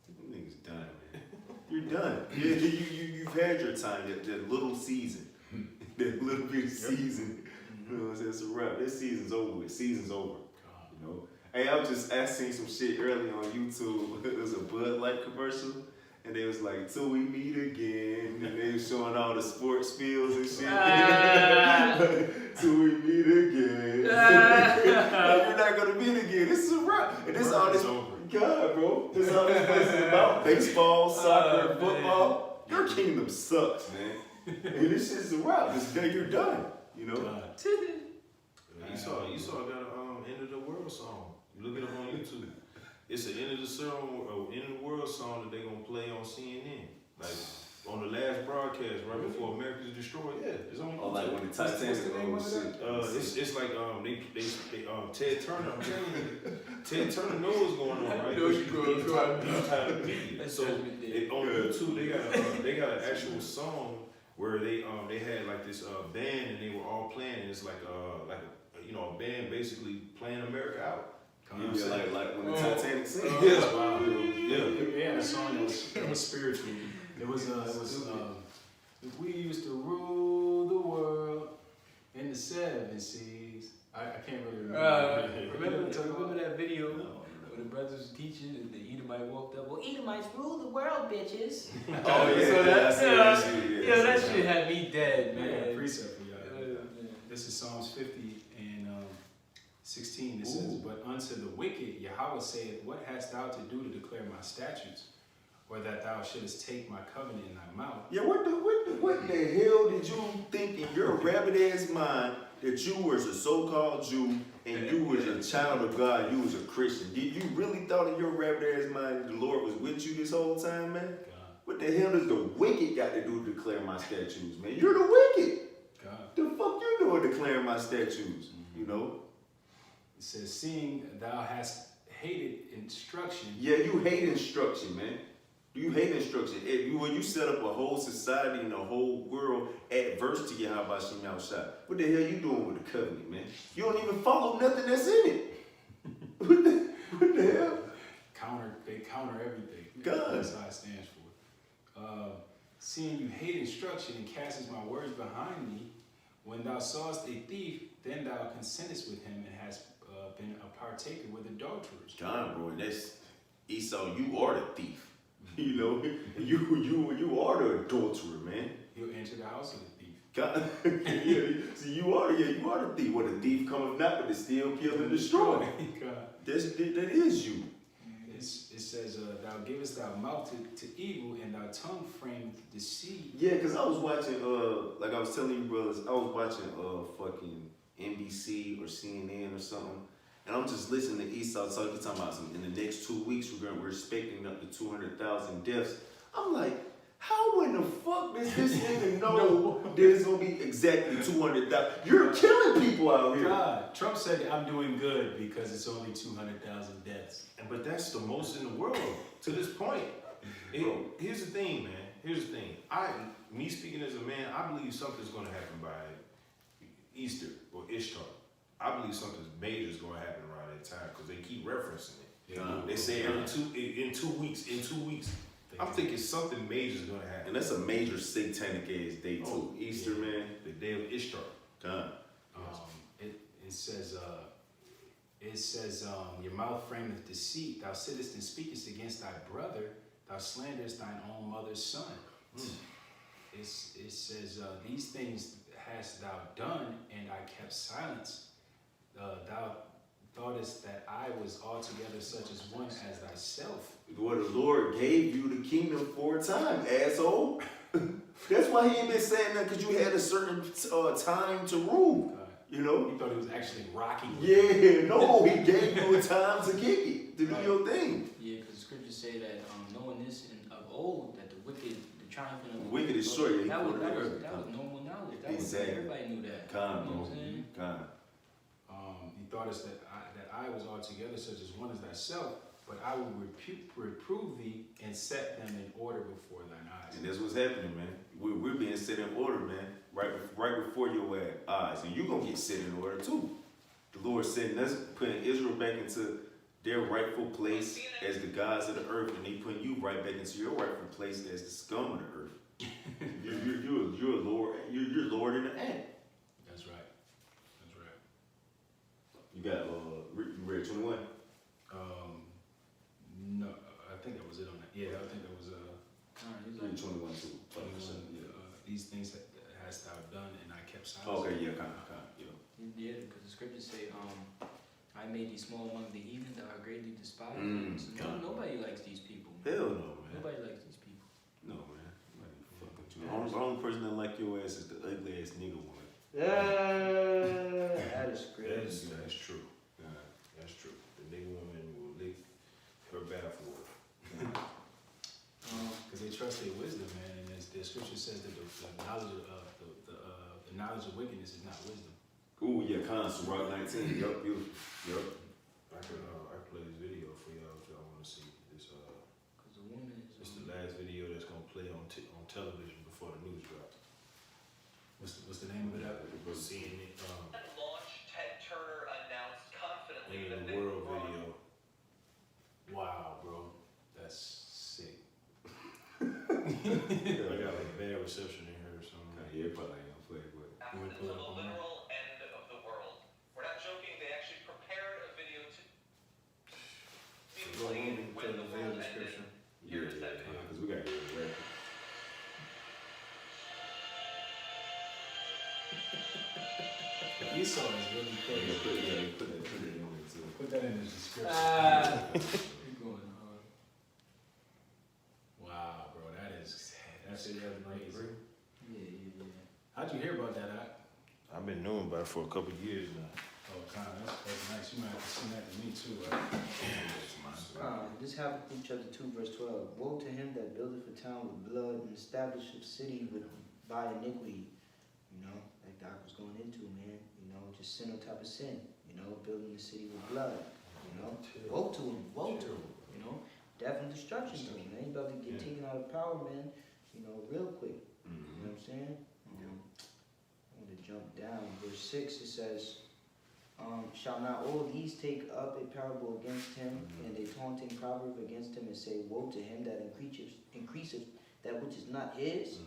You niggas done, man. You're done. Yeah, you've had your time. That little season, that little bit of season. You know what I'm saying? It's a wrap. This season's over with. Season's over. You know. Hey, I seen some shit earlier on YouTube. It was a Bud Light commercial, and they was like, "Till we meet again," and they was showing all the sports fields and shit. Till we meet again. You're not gonna meet again. This is a wrap. And this all this God, bro. This all this place is about. Baseball, soccer, football. Your kingdom sucks, man. And this shit's a wrap. This day you're done. You know. You saw that end of the world song. You look it up on YouTube. It's an end of the world song that they gonna play on CNN, like on the last broadcast right before America's destroyed. Yeah, it's on YouTube. Oh, like when the Titanic. It's like they Ted Turner. I'm telling you, Ted Turner knows what's going on, right? He's tired of media. So on YouTube they got an actual song where they had like this band and they were all playing. It's like a band basically playing America out. Yeah, like when the Titanic sank. They had a song that was spiritual. It was if we used to rule the world in the 7 seas. I can't really remember. Remember that video where the brothers was teaching and the Edomite walked up? Well, Edomites rule the world, bitches. Oh yeah, So that shit. shit had me dead, Man, man. precept for y'all. This is Psalms 50 and 16. It says, "But unto the wicked Yahweh saith, What hast thou to do to declare my statutes, or that thou shouldest take my covenant in thy mouth?" Yeah, what the hell did you think in your rabbit ass mind that you was a so-called Jew and you was a child of God, you was a Christian? Did you really thought in your rabbit ass mind that the Lord was with you this whole time, man? God. What the hell does the wicked got to do to declare my statutes, man? You're the wicked. God. The fuck you doing declaring my statutes? You know? It says, "Seeing thou hast hated instruction." Yeah, you hate instruction, man. You hate instruction. When you set up a whole society and a whole world adverse to Yahweh Shem Yahushua, what the hell you doing with the covenant, man? You don't even follow nothing that's in it. What the hell? They counter everything. God. That's how it stands for. "Seeing you hate instruction and castest my words behind thee, when thou sawest a thief, then thou consentest with him and hast been a partaker with adulterers." God, bro, that's Esau. You are the thief. You know, you are the adulterer, man. He'll enter the house of the thief. God, yeah. See, you are the thief. What the thief cometh not but to steal, kill, and destroy. God. That is you. It says, "Thou givest thy mouth to evil, and thy tongue frameth deceit." Yeah, cause I was watching, like I was telling you brothers, I was watching fucking NBC or CNN or something, and I'm just listening to Esau talking about some. In the next 2 weeks, we're expecting up to 200,000 deaths. I'm like, how in the fuck does this nigga know there's gonna be exactly 200,000? You're killing people out here. God, Trump said, "I'm doing good because it's only 200,000 deaths." But that's the most in the world to this point. Here's the thing, man. Here's the thing. Me speaking as a man, I believe something's going to happen by Easter or Ishtar. I believe something major is going to happen around that time because they keep referencing it. God, They say God. in 2 weeks. I'm thinking something major is going to happen. And that's a major satanic ass day too. Oh, Easter, yeah. man. The day of Ishtar. God. It says, your mouth frameth deceit. Thou sittest and speakest against thy brother. Thou slanderest thine own mother's son. It says, these things hast thou done, and I kept silence. Thou thoughtest that I was altogether such as one as thyself. Well, the Lord gave you the kingdom for a time, asshole. That's why he ain't been saying that, because you had a certain time to rule. You know? He thought he was actually rocking. Yeah, no, he gave you a time to kick it, to do your thing. Yeah, because the scriptures say that knowing this of old, that the triumphant of the Wicked is short, yeah, that was earth. normal knowledge. That Exactly. everybody knew that. God, You know bro. what I'm saying? God. He thought us that I was altogether such as one as thyself, but I will reprove thee and set them in order before thine eyes. And that's what's happening, man. We're being set in order, man. Right before your eyes. And you're going to get set in order too. The Lord said, that's putting Israel back into their rightful place as the gods of the earth, and He putting you right back into your rightful place as the scum of the earth. You're a Lord. You're Lord in the act. That's right. That's right. You got you read 21. No, I think that was it on that. Yeah, I think that was Read 21 too. these things hast thou done, and I kept silence. Okay, yeah, kind of, yeah. Yeah, because the scriptures say, I made thee small among the heathen, thou art greatly despised. So God. nobody likes these people. Hell no, man. Nobody likes these people. No, man. Nobody fuck with you. The only person that like your ass is the ugly ass nigga one. That is crazy. That's true. That's true. The nigga woman will lick her bathwater. Because they trust their wisdom, man, and as the scripture says that the knowledge of the knowledge of wickedness is not wisdom. Ooh, yeah, constant. Rock 19. Yup, beautiful. Yup. I can play this video for y'all if y'all want to see this. Because the woman is. It's the last video that's gonna play on television before the news drops. What's the name of that? We're seeing it. Launch, Ted Turner announced confidently In that the world video. Wow, bro, that's sick. I got like a bad reception in here or something. Yeah, probably ain't gonna play, but. Athens of the literal end of the world. We're not joking, they actually prepared a video to be Go played ahead and when play the the world video ended. description. Here is that video. Because we got to get it right. Esau is really crazy. Put it in there too. Put that in the description. You're going hard. Wow, bro, that's crazy. Yeah. How'd you hear about that? I've been knowing about it for a couple of years now. Oh, kind of. That's nice. You might have to send that to me too. Right? This Habakkuk chapter 2 verse 12. Woe to him that buildeth a town with blood and establisheth a city by iniquity. You know, like Doc was going into, man. You know, just sin on top of sin. You know, building a city with blood. You know, woe to him. Woe to him. You know, death and destruction to him, man. He about to get taken out of power, man. You know, real quick. You know what I'm saying? I'm going to jump down. Verse 6, it says, shall not all these take up a parable against him, and a taunting proverb against him, and say, woe to him that increaseth that which is not his?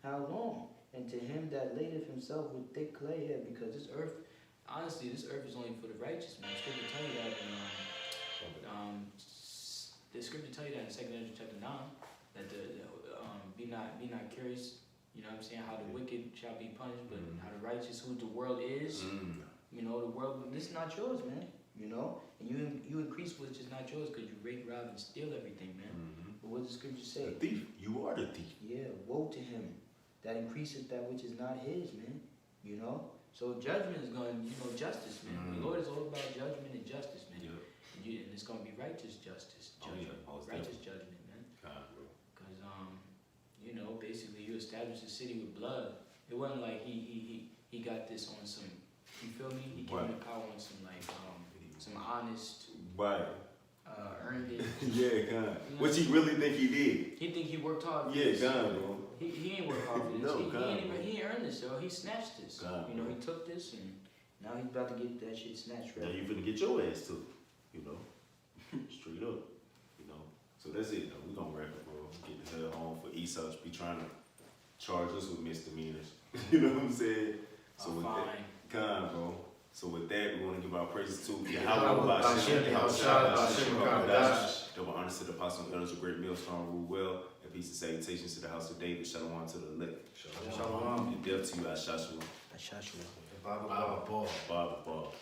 How long? And to him that ladeth himself with thick clay, yeah, because this earth, honestly, this earth is only for the righteous, man. The scripture tell you that the scripture tell you that in 2 Ezra chapter 9, that be not curious, you know what I'm saying, how the wicked shall be punished, but how the righteous, who the world is, you know, the world, this is not yours, man, you know, and you increase which is not yours because you rape, rob, and steal everything, man. But what does the scripture say? The thief. You are the thief. Yeah, woe to him that increaseth that which is not his, man, you know. So judgment is going, you know, justice, man. The Lord is all about judgment and justice, man. And it's going to be righteous justice, righteous judgment, man. Because, you know, basically you established a city with blood. It wasn't like he got this on some, you feel me? He came to power on some, like, some honest, Right. earned it. Yeah, God. What you really think he did? He think he worked hard for Yeah, this. God, bro. He ain't worked hard for this. No, God, he ain't earned this, yo. He snatched this. God, you know, bro. he took this and Now he's about to get that shit snatched Now right. you finna get your ass too, you know, straight up, you know. So that's it, though. We gonna wrap it, bro. Get the hell home for Esau. Be trying to charge us with misdemeanors. You know what I'm saying? So with that, kind, bro. So with that, we want to give our praises to Yahweh, Bashem, double honors to the apostle and elders of Great Millstone, rule well, and peace and salutations to the house of David. Shalom to the elect. Shalom. And death to you, Ashashua. I shot you. Baba. Baba Paul. Baba.